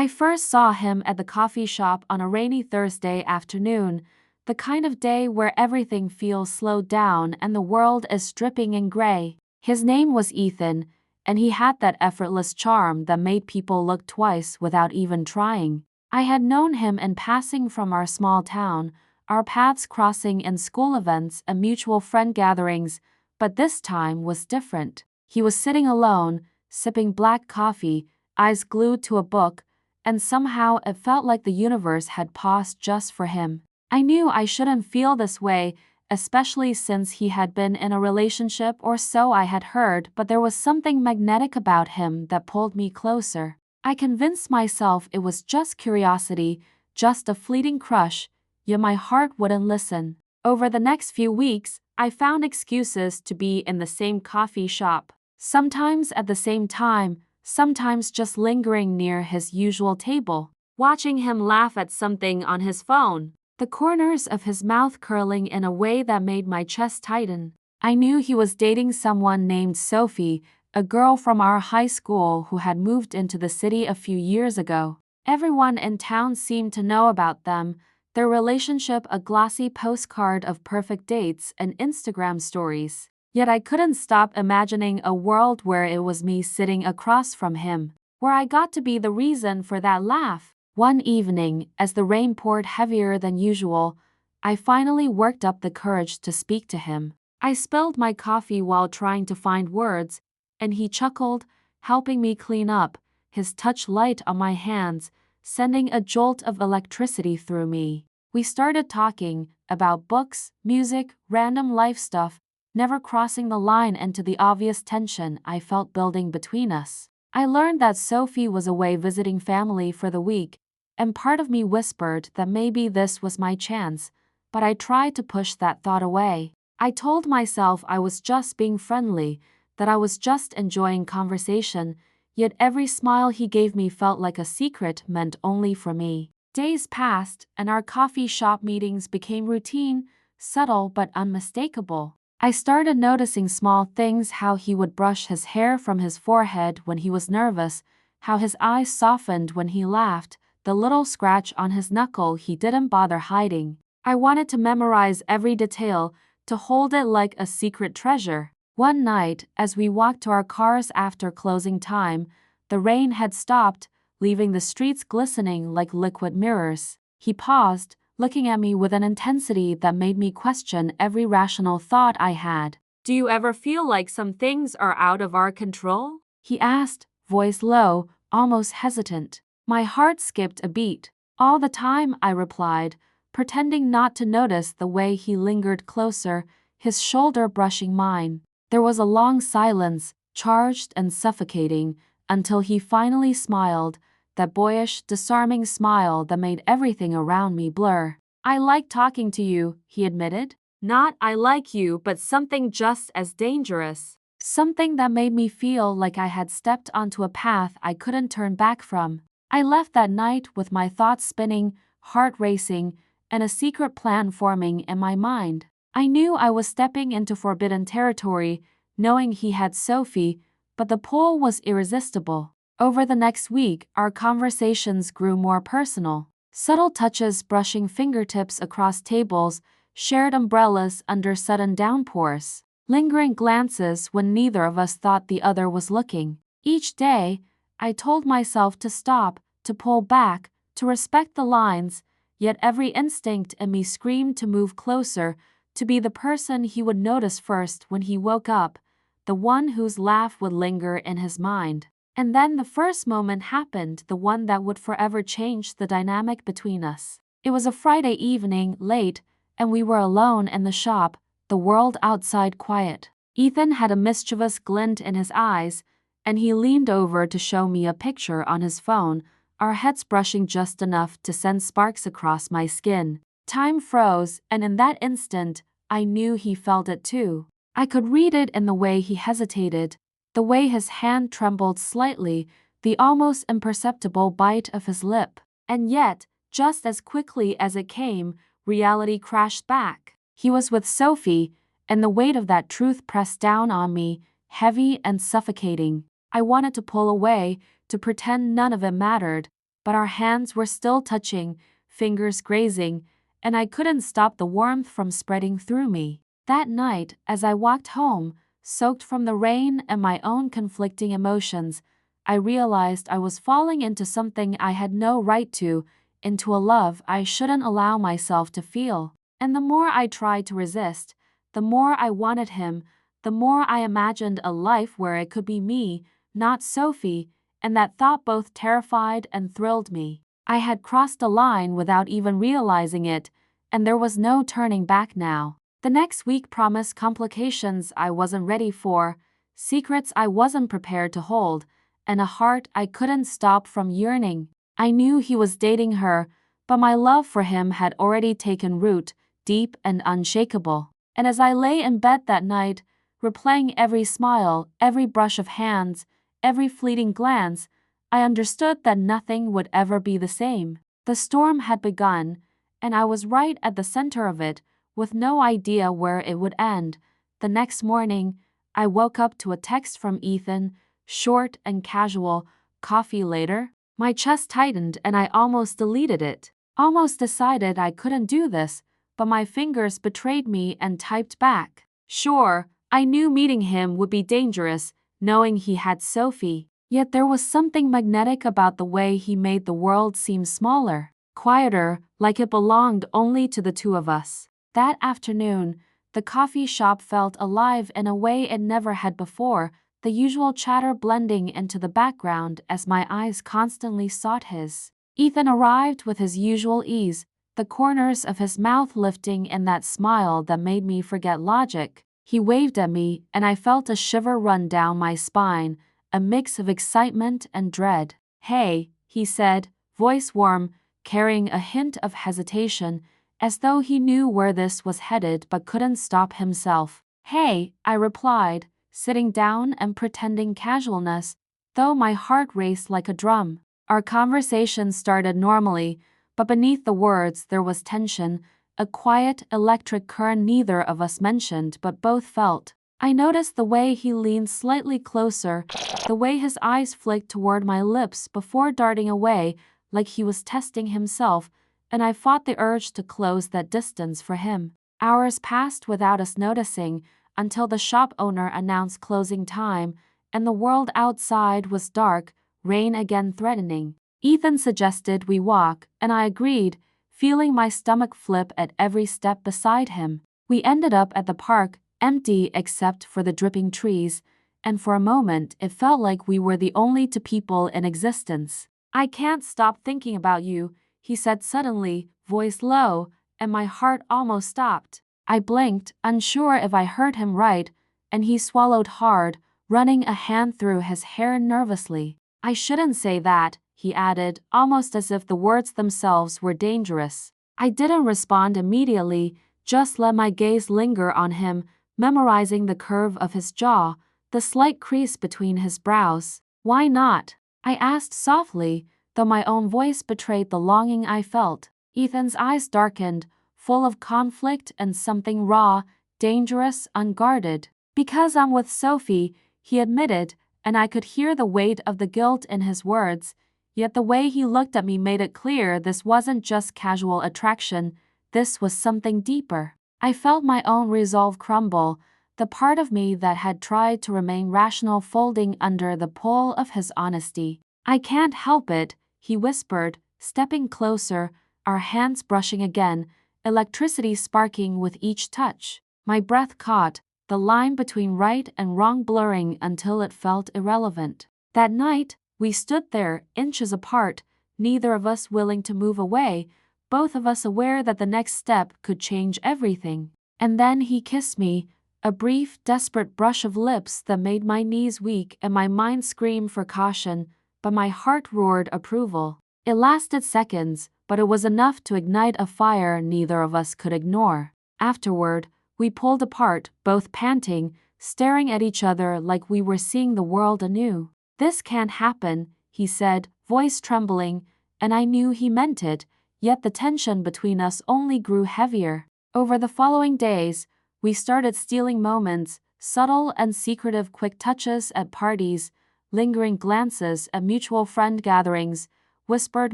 I first saw him at the coffee shop on a rainy Thursday afternoon, the kind of day where everything feels slowed down and the world is dripping in gray. His name was Ethan, and he had that effortless charm that made people look twice without even trying. I had known him in passing from our small town, our paths crossing in school events and mutual friend gatherings, but this time was different. He was sitting alone, sipping black coffee, eyes glued to a book, and somehow it felt like the universe had paused just for him. I knew I shouldn't feel this way, especially since he had been in a relationship, or so I had heard, but there was something magnetic about him that pulled me closer. I convinced myself it was just curiosity, just a fleeting crush, yet my heart wouldn't listen. Over the next few weeks, I found excuses to be in the same coffee shop, sometimes at the same time, sometimes just lingering near his usual table, watching him laugh at something on his phone, the corners of his mouth curling in a way that made my chest tighten. I knew he was dating someone named Sophie, a girl from our high school who had moved into the city a few years ago. Everyone in town seemed to know about them, their relationship a glossy postcard of perfect dates and Instagram stories. Yet I couldn't stop imagining a world where it was me sitting across from him, where I got to be the reason for that laugh. One evening, as the rain poured heavier than usual, I finally worked up the courage to speak to him. I spilled my coffee while trying to find words, and he chuckled, helping me clean up, his touch light on my hands, sending a jolt of electricity through me. We started talking about books, music, random life stuff, never crossing the line into the obvious tension I felt building between us. I learned that Sophie was away visiting family for the week, and part of me whispered that maybe this was my chance, but I tried to push that thought away. I told myself I was just being friendly, that I was just enjoying conversation, yet every smile he gave me felt like a secret meant only for me. Days passed, and our coffee shop meetings became routine, subtle but unmistakable. I started noticing small things: how he would brush his hair from his forehead when he was nervous, how his eyes softened when he laughed, the little scratch on his knuckle he didn't bother hiding. I wanted to memorize every detail, to hold it like a secret treasure. One night, as we walked to our cars after closing time, the rain had stopped, leaving the streets glistening like liquid mirrors. He paused, looking at me with an intensity that made me question every rational thought I had. "Do you ever feel like some things are out of our control?" he asked, voice low, almost hesitant. My heart skipped a beat. "All the time," I replied, pretending not to notice the way he lingered closer, his shoulder brushing mine. There was a long silence, charged and suffocating, until he finally smiled, that boyish, disarming smile that made everything around me blur. "I like talking to you," he admitted. "Not I like you, but something just as dangerous. Something that made me feel like I had stepped onto a path I couldn't turn back from." I left that night with my thoughts spinning, heart racing, and a secret plan forming in my mind. I knew I was stepping into forbidden territory, knowing he had Sophie, but the pull was irresistible. Over the next week, our conversations grew more personal. Subtle touches brushing fingertips across tables, shared umbrellas under sudden downpours, lingering glances when neither of us thought the other was looking. Each day, I told myself to stop, to pull back, to respect the lines, yet every instinct in me screamed to move closer, to be the person he would notice first when he woke up, the one whose laugh would linger in his mind. And then the first moment happened, the one that would forever change the dynamic between us. It was a Friday evening, late, and we were alone in the shop, the world outside quiet. Ethan had a mischievous glint in his eyes, and he leaned over to show me a picture on his phone, our heads brushing just enough to send sparks across my skin. Time froze, and in that instant, I knew he felt it too. I could read it in the way he hesitated, the way his hand trembled slightly, the almost imperceptible bite of his lip. And yet, just as quickly as it came, reality crashed back. He was with Sophie, and the weight of that truth pressed down on me, heavy and suffocating. I wanted to pull away, to pretend none of it mattered, but our hands were still touching, fingers grazing, and I couldn't stop the warmth from spreading through me. That night, as I walked home, soaked from the rain and my own conflicting emotions, I realized I was falling into something I had no right to, into a love I shouldn't allow myself to feel. And the more I tried to resist, the more I wanted him, the more I imagined a life where it could be me, not Sophie, and that thought both terrified and thrilled me. I had crossed a line without even realizing it, and there was no turning back now. The next week promised complications I wasn't ready for, secrets I wasn't prepared to hold, and a heart I couldn't stop from yearning. I knew he was dating her, but my love for him had already taken root, deep and unshakable. And as I lay in bed that night, replaying every smile, every brush of hands, every fleeting glance, I understood that nothing would ever be the same. The storm had begun, and I was right at the center of it, with no idea where it would end. The next morning, I woke up to a text from Ethan, short and casual, "Coffee later?" My chest tightened and I almost deleted it. Almost decided I couldn't do this, but my fingers betrayed me and typed back. Sure, I knew meeting him would be dangerous, knowing he had Sophie. Yet there was something magnetic about the way he made the world seem smaller, quieter, like it belonged only to the two of us. That afternoon, the coffee shop felt alive in a way it never had before, the usual chatter blending into the background as my eyes constantly sought his. Ethan arrived with his usual ease, the corners of his mouth lifting in that smile that made me forget logic. He waved at me, and I felt a shiver run down my spine, a mix of excitement and dread. "Hey," he said, voice warm, carrying a hint of hesitation, as though he knew where this was headed but couldn't stop himself. "Hey," I replied, sitting down and pretending casualness, though my heart raced like a drum. Our conversation started normally, but beneath the words there was tension, a quiet, electric current neither of us mentioned but both felt. I noticed the way he leaned slightly closer, the way his eyes flicked toward my lips before darting away, like he was testing himself, and I fought the urge to close that distance for him. Hours passed without us noticing, until the shop owner announced closing time, and the world outside was dark, rain again threatening. Ethan suggested we walk, and I agreed, feeling my stomach flip at every step beside him. We ended up at the park, empty except for the dripping trees, and for a moment it felt like we were the only two people in existence. "I can't stop thinking about you," he said suddenly, voice low, and my heart almost stopped. I blinked, unsure if I heard him right, and he swallowed hard, running a hand through his hair nervously. "I shouldn't say that," he added, almost as if the words themselves were dangerous. I didn't respond immediately, just let my gaze linger on him, memorizing the curve of his jaw, the slight crease between his brows. "Why not?" I asked softly, though my own voice betrayed the longing I felt. Ethan's eyes darkened, full of conflict and something raw, dangerous, unguarded. "Because I'm with Sophie," he admitted, and I could hear the weight of the guilt in his words, yet the way he looked at me made it clear this wasn't just casual attraction, this was something deeper. I felt my own resolve crumble, the part of me that had tried to remain rational folding under the pull of his honesty. "I can't help it," he whispered, stepping closer, our hands brushing again, electricity sparking with each touch. My breath caught, the line between right and wrong blurring until it felt irrelevant. That night, we stood there, inches apart, neither of us willing to move away, both of us aware that the next step could change everything. And then he kissed me, a brief, desperate brush of lips that made my knees weak and my mind scream for caution, but my heart roared approval. It lasted seconds, but it was enough to ignite a fire neither of us could ignore. Afterward, we pulled apart, both panting, staring at each other like we were seeing the world anew. "This can't happen," he said, voice trembling, and I knew he meant it, yet the tension between us only grew heavier. Over the following days, we started stealing moments, subtle and secretive quick touches at parties, lingering glances at mutual friend gatherings, whispered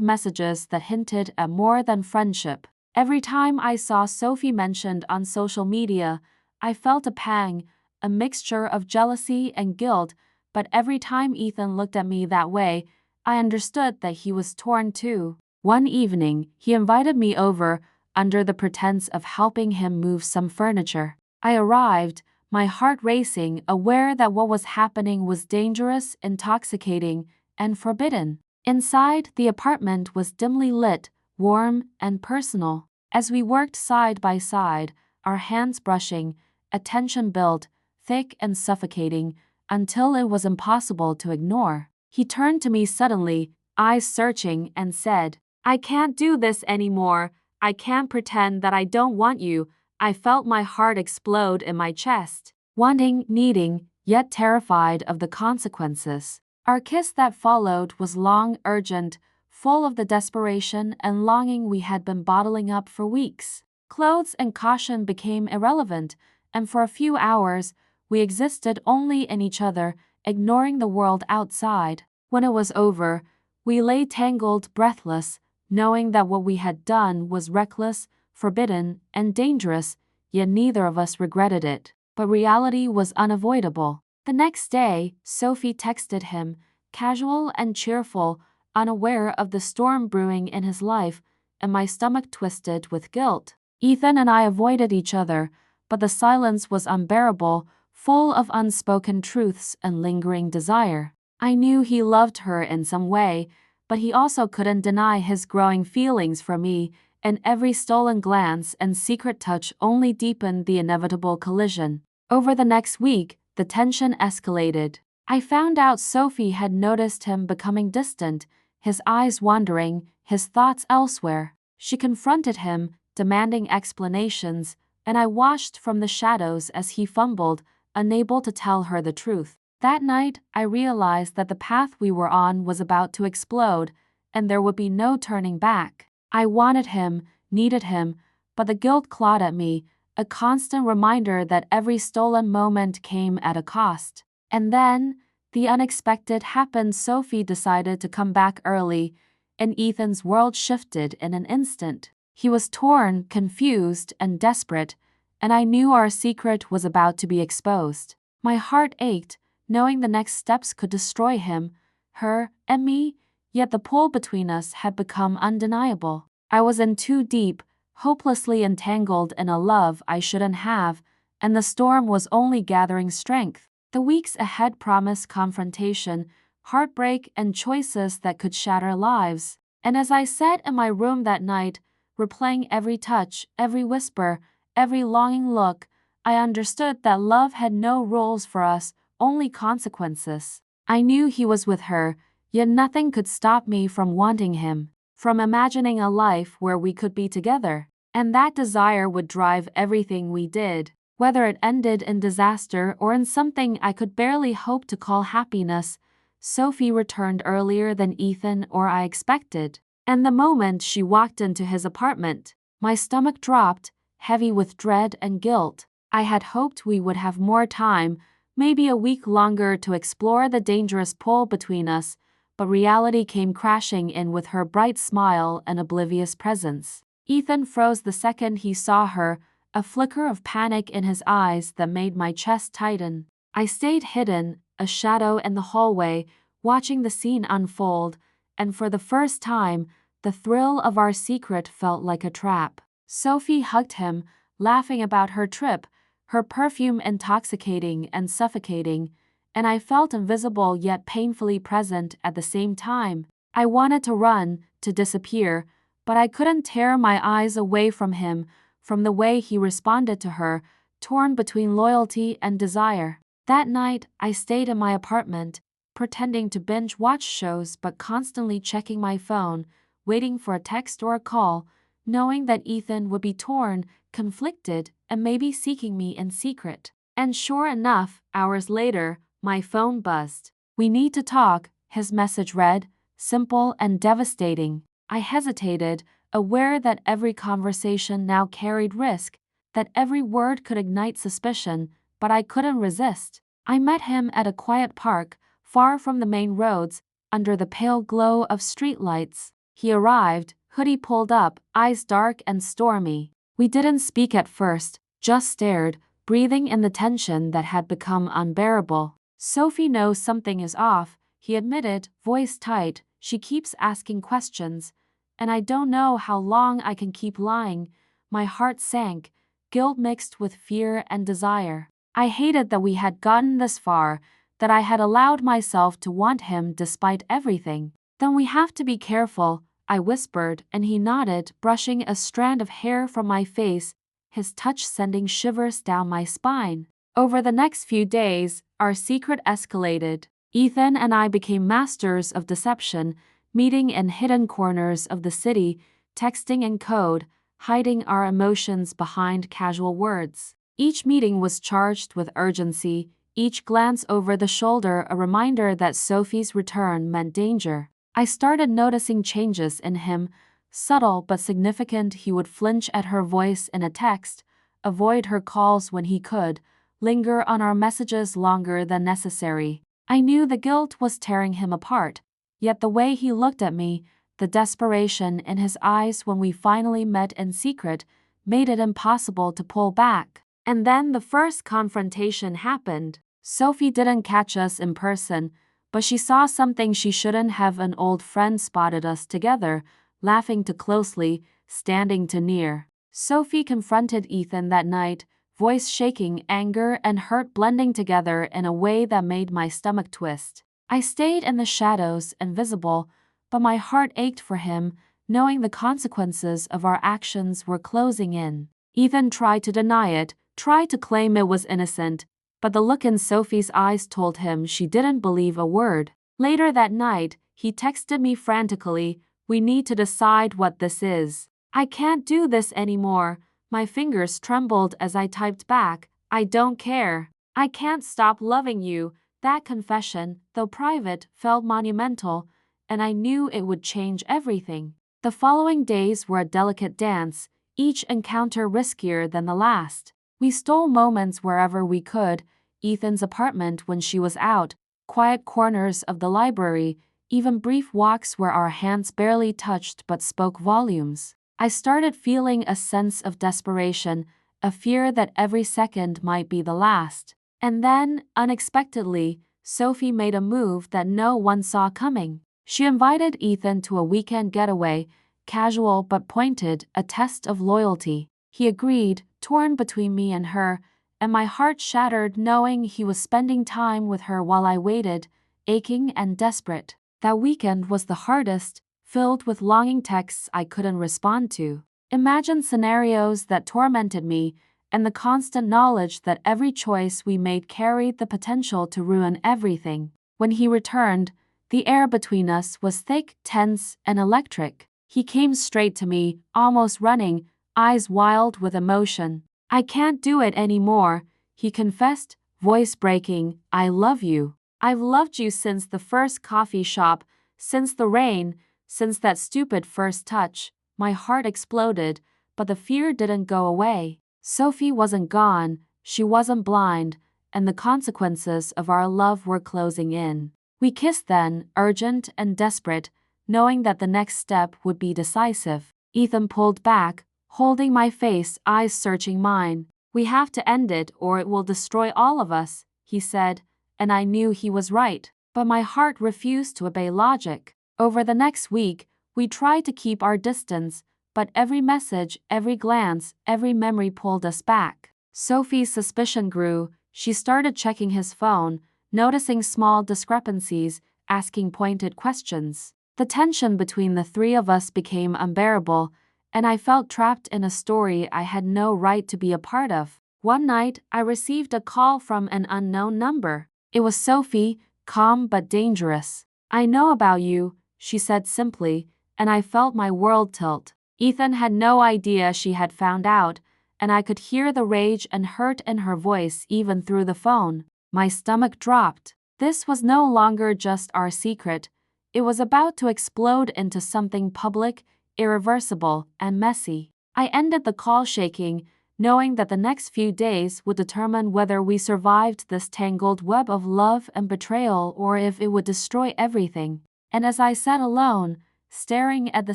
messages that hinted at more than friendship. Every time I saw Sophie mentioned on social media, I felt a pang, a mixture of jealousy and guilt, but every time Ethan looked at me that way, I understood that he was torn too. One evening, he invited me over under the pretense of helping him move some furniture. I arrived, my heart racing, aware that what was happening was dangerous, intoxicating, and forbidden. Inside, the apartment was dimly lit, warm, and personal. As we worked side by side, our hands brushing, a tension built, thick and suffocating, until it was impossible to ignore. He turned to me suddenly, eyes searching, and said, "I can't do this anymore. I can't pretend that I don't want you." I felt my heart explode in my chest, wanting, needing, yet terrified of the consequences. Our kiss that followed was long, urgent, full of the desperation and longing we had been bottling up for weeks. Clothes and caution became irrelevant, and for a few hours, we existed only in each other, ignoring the world outside. When it was over, we lay tangled, breathless, knowing that what we had done was reckless, forbidden, and dangerous, yet neither of us regretted it. But reality was unavoidable. The next day, Sophie texted him, casual and cheerful, unaware of the storm brewing in his life, and my stomach twisted with guilt. Ethan and I avoided each other, but the silence was unbearable, full of unspoken truths and lingering desire. I knew he loved her in some way, but he also couldn't deny his growing feelings for me, and every stolen glance and secret touch only deepened the inevitable collision. Over the next week, the tension escalated. I found out Sophie had noticed him becoming distant, his eyes wandering, his thoughts elsewhere. She confronted him, demanding explanations, and I watched from the shadows as he fumbled, unable to tell her the truth. That night, I realized that the path we were on was about to explode, and there would be no turning back. I wanted him, needed him, but the guilt clawed at me, a constant reminder that every stolen moment came at a cost. And then, the unexpected happened. Sophie decided to come back early, and Ethan's world shifted in an instant. He was torn, confused, and desperate, and I knew our secret was about to be exposed. My heart ached, knowing the next steps could destroy him, her, and me, yet the pull between us had become undeniable. I was in too deep, hopelessly entangled in a love I shouldn't have, and the storm was only gathering strength. The weeks ahead promised confrontation, heartbreak, and choices that could shatter lives. And as I sat in my room that night, replaying every touch, every whisper, every longing look, I understood that love had no rules for us, only consequences. I knew he was with her, yet nothing could stop me from wanting him, from imagining a life where we could be together. And that desire would drive everything we did, whether it ended in disaster or in something I could barely hope to call happiness. Sophie returned earlier than Ethan or I expected, and the moment she walked into his apartment, my stomach dropped, heavy with dread and guilt. I had hoped we would have more time, maybe a week longer, to explore the dangerous pull between us, but reality came crashing in with her bright smile and oblivious presence. Ethan froze the second he saw her, a flicker of panic in his eyes that made my chest tighten. I stayed hidden, a shadow in the hallway, watching the scene unfold, and for the first time, the thrill of our secret felt like a trap. Sophie hugged him, laughing about her trip, her perfume intoxicating and suffocating, and I felt invisible yet painfully present at the same time. I wanted to run, to disappear, but I couldn't tear my eyes away from him, from the way he responded to her, torn between loyalty and desire. That night, I stayed in my apartment, pretending to binge watch shows but constantly checking my phone, waiting for a text or a call, knowing that Ethan would be torn, conflicted, and maybe seeking me in secret. And sure enough, hours later, my phone buzzed. "We need to talk," his message read, simple and devastating. I hesitated, aware that every conversation now carried risk, that every word could ignite suspicion, but I couldn't resist. I met him at a quiet park, far from the main roads, under the pale glow of streetlights. He arrived, hoodie pulled up, eyes dark and stormy. We didn't speak at first, just stared, breathing in the tension that had become unbearable. "Sophie knows something is off," he admitted, voice tight. "She keeps asking questions, and I don't know how long I can keep lying." My heart sank, guilt mixed with fear and desire. I hated that we had gotten this far, that I had allowed myself to want him despite everything. "Then we have to be careful," I whispered, and he nodded, brushing a strand of hair from my face, his touch sending shivers down my spine. Over the next few days, our secret escalated. Ethan and I became masters of deception, meeting in hidden corners of the city, texting in code, hiding our emotions behind casual words. Each meeting was charged with urgency, each glance over the shoulder a reminder that Sophie's return meant danger. I started noticing changes in him, subtle but significant. He would flinch at her voice in a text, avoid her calls when he could, linger on our messages longer than necessary. I knew the guilt was tearing him apart, yet the way he looked at me, the desperation in his eyes when we finally met in secret, made it impossible to pull back. And then the first confrontation happened. Sophie didn't catch us in person, but she saw something she shouldn't have. An old friend spotted us together, laughing too closely, standing too near. Sophie confronted Ethan that night, voice shaking, anger and hurt blending together in a way that made my stomach twist. I stayed in the shadows, invisible, but my heart ached for him, knowing the consequences of our actions were closing in. Ethan tried to deny it, tried to claim it was innocent, but the look in Sophie's eyes told him she didn't believe a word. Later that night, he texted me frantically, "We need to decide what this is. I can't do this anymore." My fingers trembled as I typed back, "I don't care. I can't stop loving you." That confession, though private, felt monumental, and I knew it would change everything. The following days were a delicate dance, each encounter riskier than the last. We stole moments wherever we could, Ethan's apartment when she was out, quiet corners of the library, even brief walks where our hands barely touched but spoke volumes. I started feeling a sense of desperation, a fear that every second might be the last. And then, unexpectedly, Sophie made a move that no one saw coming. She invited Ethan to a weekend getaway, casual but pointed, a test of loyalty. He agreed, torn between me and her, and my heart shattered knowing he was spending time with her while I waited, aching and desperate. That weekend was the hardest, filled with longing texts I couldn't respond to. Imagined scenarios that tormented me, and the constant knowledge that every choice we made carried the potential to ruin everything. When he returned, the air between us was thick, tense, and electric. He came straight to me, almost running, eyes wild with emotion. "I can't do it anymore," he confessed, voice breaking. "I love you. I've loved you since the first coffee shop, since the rain, since that stupid first touch." My heart exploded, but the fear didn't go away. Sophie wasn't gone, she wasn't blind, and the consequences of our love were closing in. We kissed then, urgent and desperate, knowing that the next step would be decisive. Ethan pulled back, holding my face, eyes searching mine. "We have to end it or it will destroy all of us," he said, and I knew he was right. But my heart refused to obey logic. Over the next week, we tried to keep our distance, but every message, every glance, every memory pulled us back. Sophie's suspicion grew. She started checking his phone, noticing small discrepancies, asking pointed questions. The tension between the three of us became unbearable, and I felt trapped in a story I had no right to be a part of. One night, I received a call from an unknown number. It was Sophie, calm but dangerous. "I know about you," she said simply, and I felt my world tilt. Ethan had no idea she had found out, and I could hear the rage and hurt in her voice even through the phone. My stomach dropped. This was no longer just our secret. It was about to explode into something public, irreversible, and messy. I ended the call shaking, knowing that the next few days would determine whether we survived this tangled web of love and betrayal or if it would destroy everything. And as I sat alone, staring at the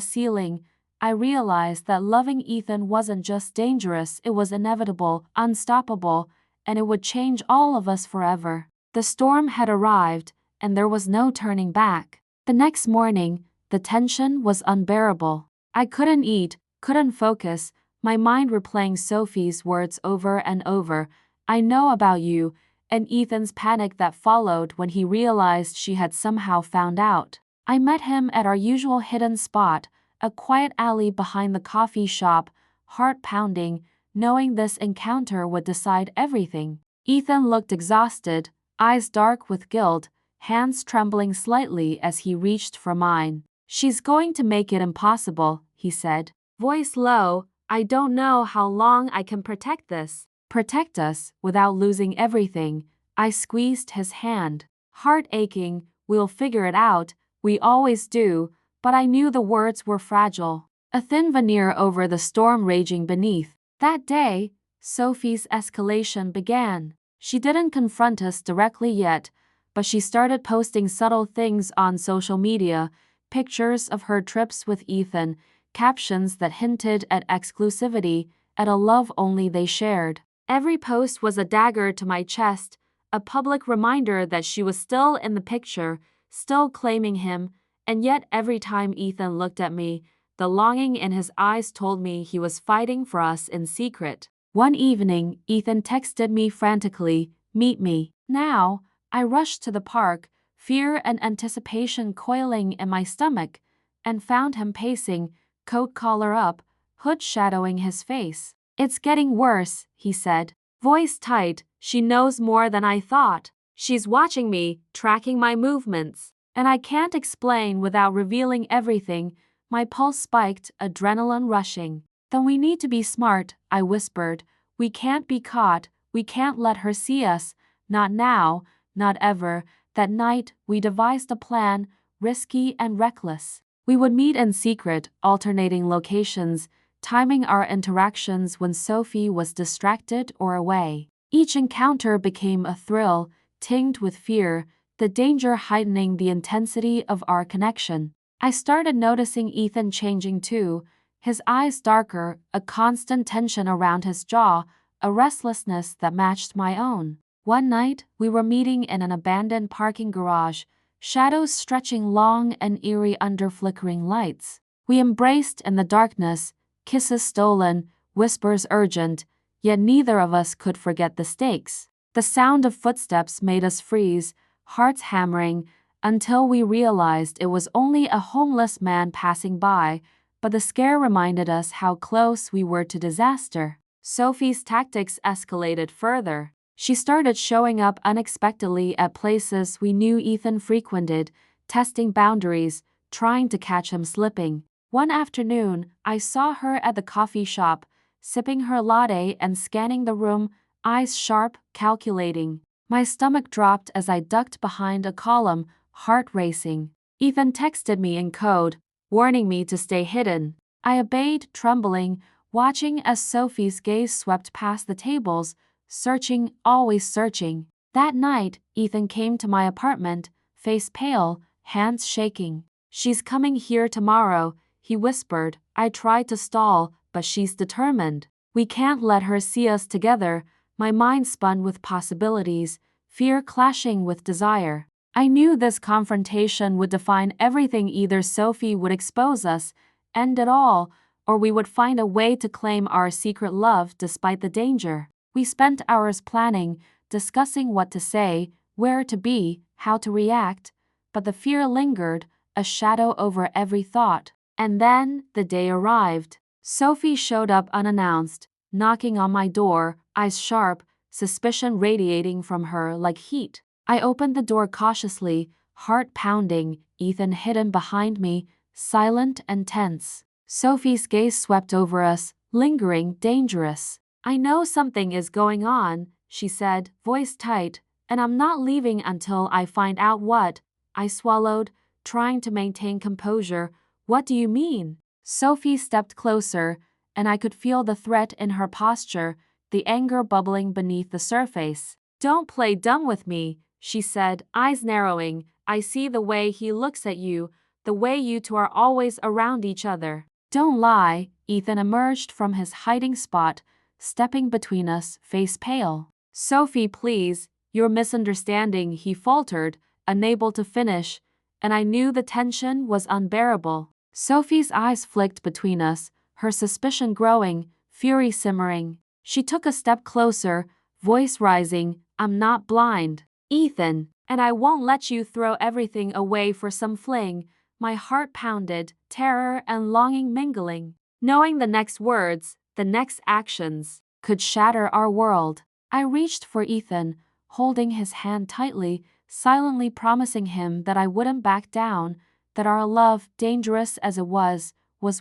ceiling, I realized that loving Ethan wasn't just dangerous, it was inevitable, unstoppable, and it would change all of us forever. The storm had arrived, and there was no turning back. The next morning, the tension was unbearable. I couldn't eat, couldn't focus, my mind replaying Sophie's words over and over. I know about you, and Ethan's panic that followed when he realized she had somehow found out. I met him at our usual hidden spot, a quiet alley behind the coffee shop, heart pounding, knowing this encounter would decide everything. Ethan looked exhausted, eyes dark with guilt, hands trembling slightly as he reached for mine. "She's going to make it impossible," he said, voice low. "I don't know how long I can protect this." "Protect us without losing everything." I squeezed his hand, heart aching. "We'll figure it out, we always do," but I knew the words were fragile, a thin veneer over the storm raging beneath. That day, Sophie's escalation began. She didn't confront us directly yet, but she started posting subtle things on social media, pictures of her trips with Ethan, captions that hinted at exclusivity, at a love only they shared. Every post was a dagger to my chest, a public reminder that she was still in the picture, still claiming him, and yet every time Ethan looked at me, the longing in his eyes told me he was fighting for us in secret. One evening, Ethan texted me frantically, "Meet me now." I rushed to the park, fear and anticipation coiling in my stomach, and found him pacing, coat collar up, hood shadowing his face. "It's getting worse," he said, voice tight. "She knows more than I thought. She's watching me, tracking my movements. And I can't explain without revealing everything." My pulse spiked, adrenaline rushing. "Then we need to be smart," I whispered. "We can't be caught, we can't let her see us. Not now, not ever." That night, we devised a plan, risky and reckless. We would meet in secret, alternating locations, timing our interactions when Sophie was distracted or away. Each encounter became a thrill, tinged with fear, the danger heightening the intensity of our connection. I started noticing Ethan changing too, his eyes darker, a constant tension around his jaw, a restlessness that matched my own. One night, we were meeting in an abandoned parking garage, shadows stretching long and eerie under flickering lights. We embraced in the darkness, kisses stolen, whispers urgent, yet neither of us could forget the stakes. The sound of footsteps made us freeze, hearts hammering, until we realized it was only a homeless man passing by, but the scare reminded us how close we were to disaster. Sophie's tactics escalated further. She started showing up unexpectedly at places we knew Ethan frequented, testing boundaries, trying to catch him slipping. One afternoon, I saw her at the coffee shop, sipping her latte and scanning the room, eyes sharp, calculating. My stomach dropped as I ducked behind a column, heart racing. Ethan texted me in code, warning me to stay hidden. I obeyed, trembling, watching as Sophie's gaze swept past the tables, searching, always searching. That night, Ethan came to my apartment, face pale, hands shaking. "She's coming here tomorrow," he whispered. I tried to stall, but she's determined. "We can't let her see us together." My mind spun with possibilities, fear clashing with desire. I knew this confrontation would define everything. Either Sophie would expose us, end it all, or we would find a way to claim our secret love despite the danger. We spent hours planning, discussing what to say, where to be, how to react, but the fear lingered, a shadow over every thought. And then, the day arrived. Sophie showed up unannounced, knocking on my door, eyes sharp, suspicion radiating from her like heat. I opened the door cautiously, heart pounding, Ethan hidden behind me, silent and tense. Sophie's gaze swept over us, lingering, dangerous. "I know something is going on," she said, voice tight, "and I'm not leaving until I find out what." I swallowed, trying to maintain composure. "What do you mean?" Sophie stepped closer, and I could feel the threat in her posture, the anger bubbling beneath the surface. "Don't play dumb with me," she said, eyes narrowing. I see the way he looks at you, the way you two are always around each other. Don't lie. Ethan emerged from his hiding spot, stepping between us, face pale. Sophie, please, you're misunderstanding, he faltered, unable to finish, and I knew the tension was unbearable. Sophie's eyes flicked between us, her suspicion growing, fury simmering. She took a step closer, voice rising, I'm not blind, Ethan, and I won't let you throw everything away for some fling. My heart pounded, terror and longing mingling, knowing the next words, the next actions, could shatter our world. I reached for Ethan, holding his hand tightly, silently promising him that I wouldn't back down, that our love, dangerous as it was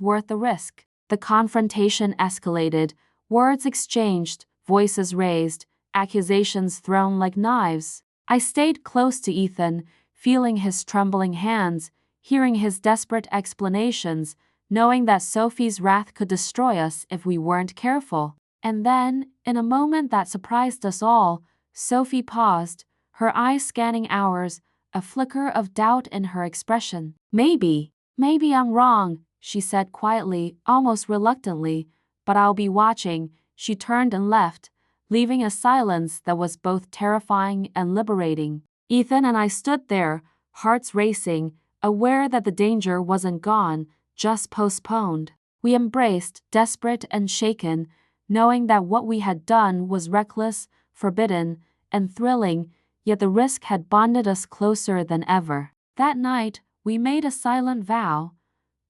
worth the risk. The confrontation escalated, words exchanged, voices raised, accusations thrown like knives. I stayed close to Ethan, feeling his trembling hands, hearing his desperate explanations, knowing that Sophie's wrath could destroy us if we weren't careful. And then, in a moment that surprised us all, Sophie paused, her eyes scanning ours, a flicker of doubt in her expression. Maybe I'm wrong, she said quietly, almost reluctantly, but I'll be watching. She turned and left, leaving a silence that was both terrifying and liberating. Ethan and I stood there, hearts racing, aware that the danger wasn't gone, just postponed. We embraced, desperate and shaken, knowing that what we had done was reckless, forbidden, and thrilling, yet the risk had bonded us closer than ever. That night, we made a silent vow.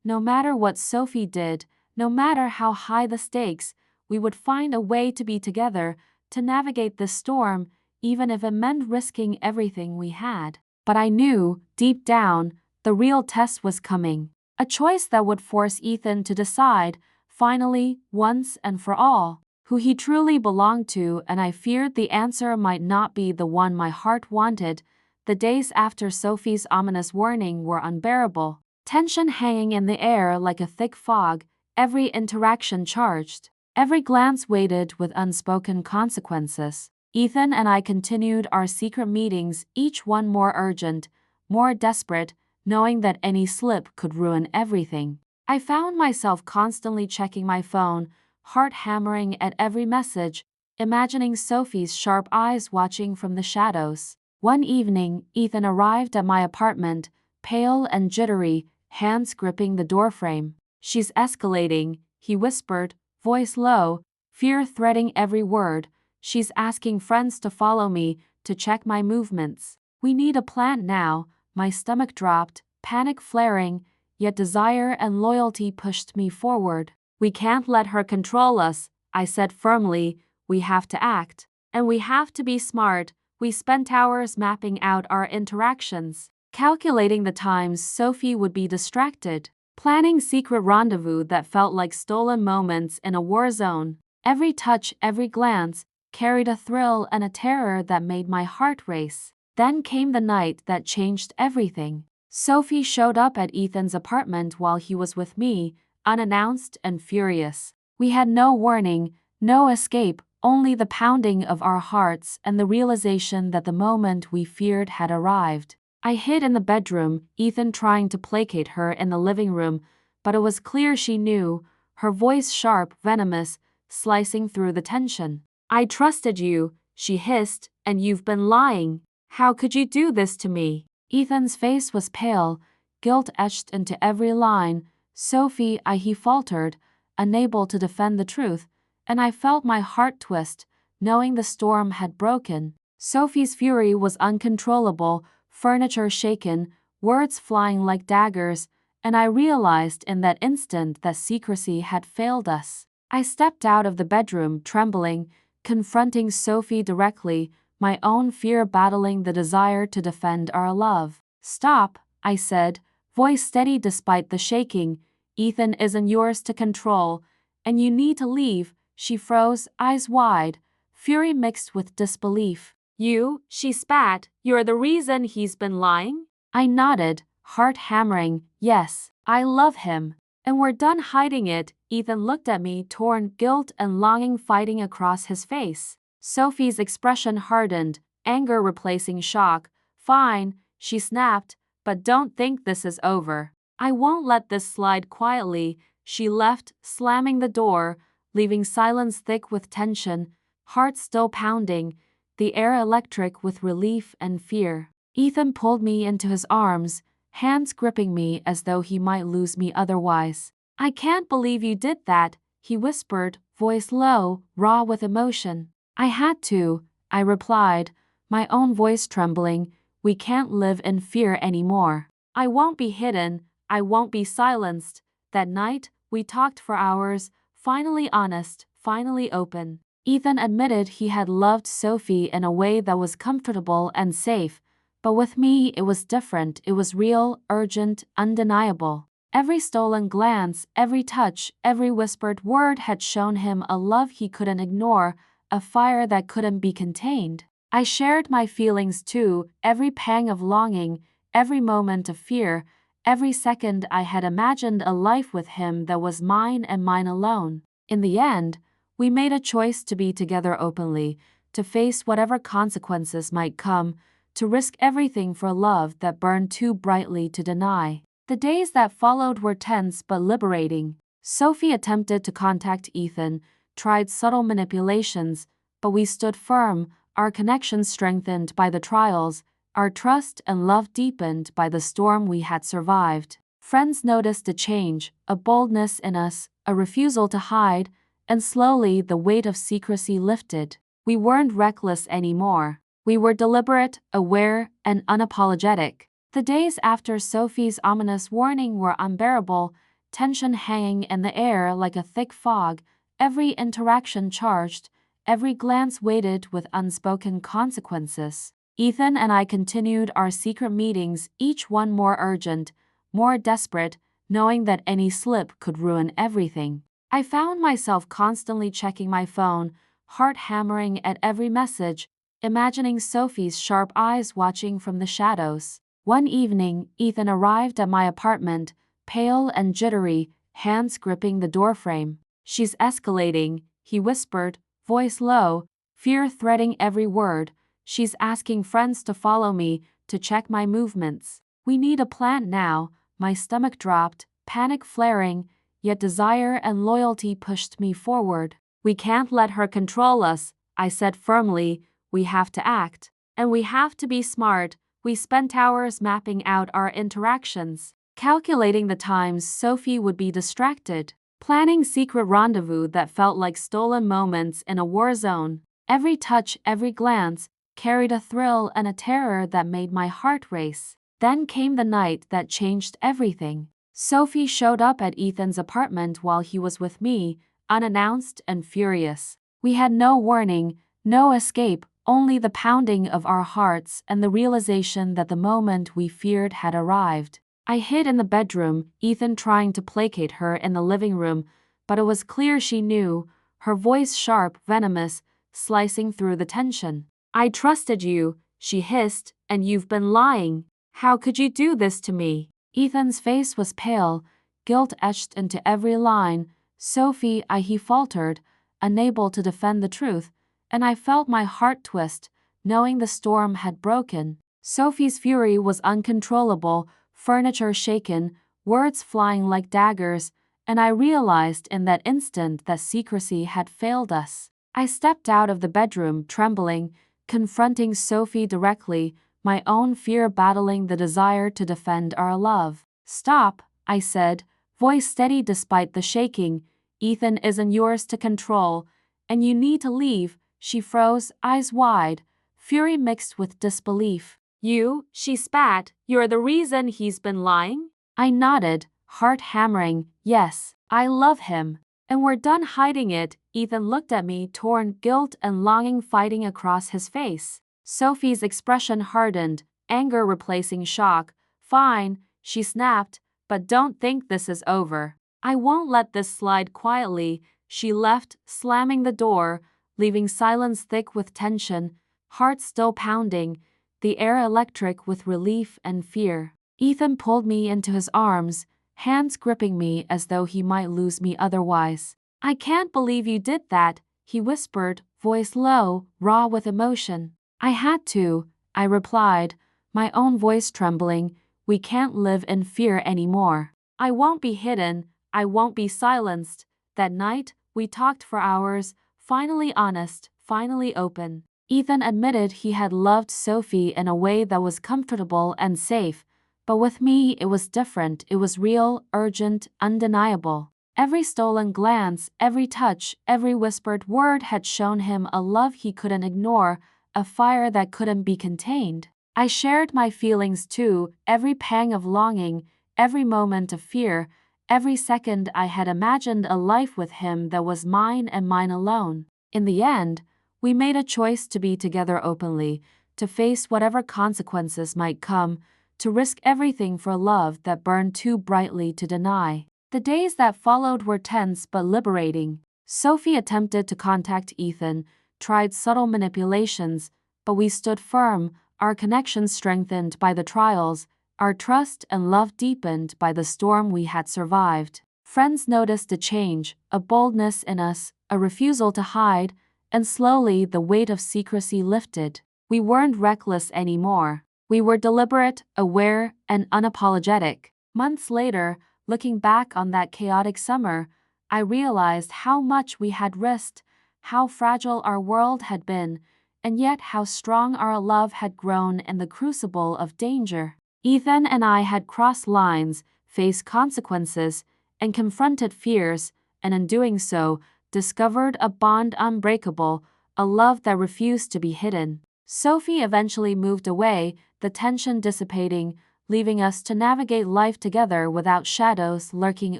No matter what Sophie did, no matter how high the stakes, we would find a way to be together, to navigate this storm, even if it meant risking everything we had. But I knew, deep down, the real test was coming. A choice that would force Ethan to decide, finally, once and for all, who he truly belonged to, and I feared the answer might not be the one my heart wanted. The days after Sophie's ominous warning were unbearable, tension hanging in the air like a thick fog, every interaction charged, every glance weighted with unspoken consequences. Ethan and I continued our secret meetings, each one more urgent, more desperate, knowing that any slip could ruin everything. I found myself constantly checking my phone, heart hammering at every message, imagining Sophie's sharp eyes watching from the shadows. One evening, Ethan arrived at my apartment, pale and jittery, hands gripping the doorframe. She's escalating, he whispered, voice low, fear threading every word. She's asking friends to follow me, to check my movements. We need a plan now. My stomach dropped, panic flaring, yet desire and loyalty pushed me forward. We can't let her control us, I said firmly. We have to act. And we have to be smart. We spent hours mapping out our interactions, calculating the times Sophie would be distracted, planning secret rendezvous that felt like stolen moments in a war zone. Every touch, every glance, carried a thrill and a terror that made my heart race. Then came the night that changed everything. Sophie showed up at Ethan's apartment while he was with me, unannounced and furious. We had no warning, no escape, only the pounding of our hearts and the realization that the moment we feared had arrived. I hid in the bedroom, Ethan trying to placate her in the living room, but it was clear she knew, her voice sharp, venomous, slicing through the tension. I trusted you, she hissed, and you've been lying. How could you do this to me? Ethan's face was pale, guilt etched into every line. Sophie, he faltered, unable to defend the truth, and I felt my heart twist, knowing the storm had broken. Sophie's fury was uncontrollable, furniture shaken, words flying like daggers, and I realized in that instant that secrecy had failed us. I stepped out of the bedroom, trembling, confronting Sophie directly, my own fear battling the desire to defend our love. Stop, I said, voice steady despite the shaking. Ethan isn't yours to control, and you need to leave. She froze, eyes wide, fury mixed with disbelief. You, she spat, you're the reason he's been lying? I nodded, heart hammering, yes, I love him. And we're done hiding it. Ethan looked at me, torn, guilt and longing fighting across his face. Sophie's expression hardened, anger replacing shock. Fine, she snapped, but don't think this is over. I won't let this slide quietly, she left, slamming the door, leaving silence thick with tension, heart still pounding, the air electric with relief and fear. Ethan pulled me into his arms, hands gripping me as though he might lose me otherwise. I can't believe you did that, he whispered, voice low, raw with emotion. I had to, I replied, my own voice trembling. We can't live in fear anymore. I won't be hidden, I won't be silenced. That night, we talked for hours, finally honest, finally open. Ethan admitted he had loved Sophie in a way that was comfortable and safe, but with me it was different. It was real, urgent, undeniable. Every stolen glance, every touch, every whispered word had shown him a love he couldn't ignore, a fire that couldn't be contained. I shared my feelings too, every pang of longing, every moment of fear, every second I had imagined a life with him that was mine and mine alone. In the end, we made a choice to be together openly, to face whatever consequences might come, to risk everything for love that burned too brightly to deny. The days that followed were tense but liberating. Sophie attempted to contact Ethan, tried subtle manipulations, but we stood firm, our connection strengthened by the trials, our trust and love deepened by the storm we had survived. Friends noticed a change, a boldness in us, a refusal to hide, and slowly the weight of secrecy lifted. We weren't reckless anymore. We were deliberate, aware, and unapologetic. The days after Sophie's ominous warning were unbearable, tension hanging in the air like a thick fog, every interaction charged, every glance weighted with unspoken consequences. Ethan and I continued our secret meetings, each one more urgent, more desperate, knowing that any slip could ruin everything. I found myself constantly checking my phone, heart hammering at every message, imagining Sophie's sharp eyes watching from the shadows. One evening, Ethan arrived at my apartment, pale and jittery, hands gripping the doorframe. She's escalating, he whispered, voice low, fear threading every word. She's asking friends to follow me, to check my movements. We need a plan now. My stomach dropped, panic flaring, yet desire and loyalty pushed me forward. We can't let her control us, I said firmly. We have to act. And we have to be smart. We spent hours mapping out our interactions, calculating the times Sophie would be distracted, planning secret rendezvous that felt like stolen moments in a war zone. Every touch, every glance, carried a thrill and a terror that made my heart race. Then came the night that changed everything. Sophie showed up at Ethan's apartment while he was with me, unannounced and furious. We had no warning, no escape, only the pounding of our hearts and the realization that the moment we feared had arrived. I hid in the bedroom, Ethan trying to placate her in the living room, but it was clear she knew, her voice sharp, venomous, slicing through the tension. I trusted you, she hissed, and you've been lying. How could you do this to me? Ethan's face was pale, guilt etched into every line. Sophie, he faltered, unable to defend the truth, and I felt my heart twist, knowing the storm had broken. Sophie's fury was uncontrollable, furniture shaken, words flying like daggers, and I realized in that instant that secrecy had failed us. I stepped out of the bedroom, trembling, confronting Sophie directly, my own fear battling the desire to defend our love. Stop, I said, voice steady despite the shaking. Ethan isn't yours to control, and you need to leave. She froze, eyes wide, fury mixed with disbelief. You, she spat, you're the reason he's been lying? I nodded, heart hammering, yes, I love him. And we're done hiding it. Ethan looked at me, torn, guilt and longing fighting across his face. Sophie's expression hardened, anger replacing shock. Fine, she snapped, but don't think this is over. I won't let this slide quietly. She left, slamming the door, leaving silence thick with tension, heart still pounding, the air electric with relief and fear. Ethan pulled me into his arms, hands gripping me as though he might lose me otherwise. I can't believe you did that, he whispered, voice low, raw with emotion. I had to, I replied, my own voice trembling, we can't live in fear anymore. I won't be hidden, I won't be silenced. That night, we talked for hours, finally honest, finally open. Ethan admitted he had loved Sophie in a way that was comfortable and safe, but with me it was different. It was real, urgent, undeniable. Every stolen glance, every touch, every whispered word had shown him a love he couldn't ignore, a fire that couldn't be contained. I shared my feelings too, every pang of longing, every moment of fear, every second I had imagined a life with him that was mine and mine alone. In the end, we made a choice to be together openly, to face whatever consequences might come, to risk everything for love that burned too brightly to deny. The days that followed were tense but liberating. Sophie attempted to contact Ethan, tried subtle manipulations, but we stood firm, our connection strengthened by the trials, our trust and love deepened by the storm we had survived. Friends noticed a change, a boldness in us, a refusal to hide, and slowly the weight of secrecy lifted. We weren't reckless anymore. We were deliberate, aware, and unapologetic. Months later, looking back on that chaotic summer, I realized how much we had risked, how fragile our world had been, and yet how strong our love had grown in the crucible of danger. Ethan and I had crossed lines, faced consequences, and confronted fears, and in doing so, discovered a bond unbreakable, a love that refused to be hidden. Sophie eventually moved away, the tension dissipating, leaving us to navigate life together without shadows lurking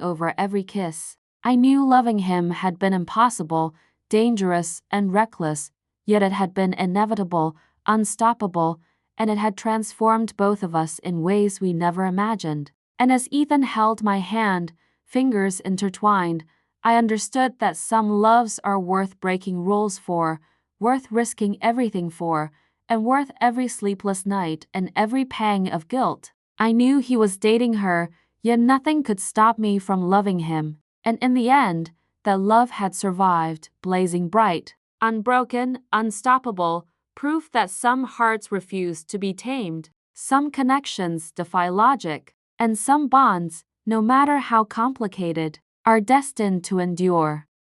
over every kiss. I knew loving him had been impossible, dangerous, and reckless, yet it had been inevitable, unstoppable, and it had transformed both of us in ways we never imagined. And as Ethan held my hand, fingers intertwined, I understood that some loves are worth breaking rules for, worth risking everything for, and worth every sleepless night and every pang of guilt. I knew he was dating her, yet nothing could stop me from loving him. And in the end, that love had survived, blazing bright, unbroken, unstoppable, proof that some hearts refuse to be tamed, some connections defy logic, and some bonds, no matter how complicated, are destined to endure.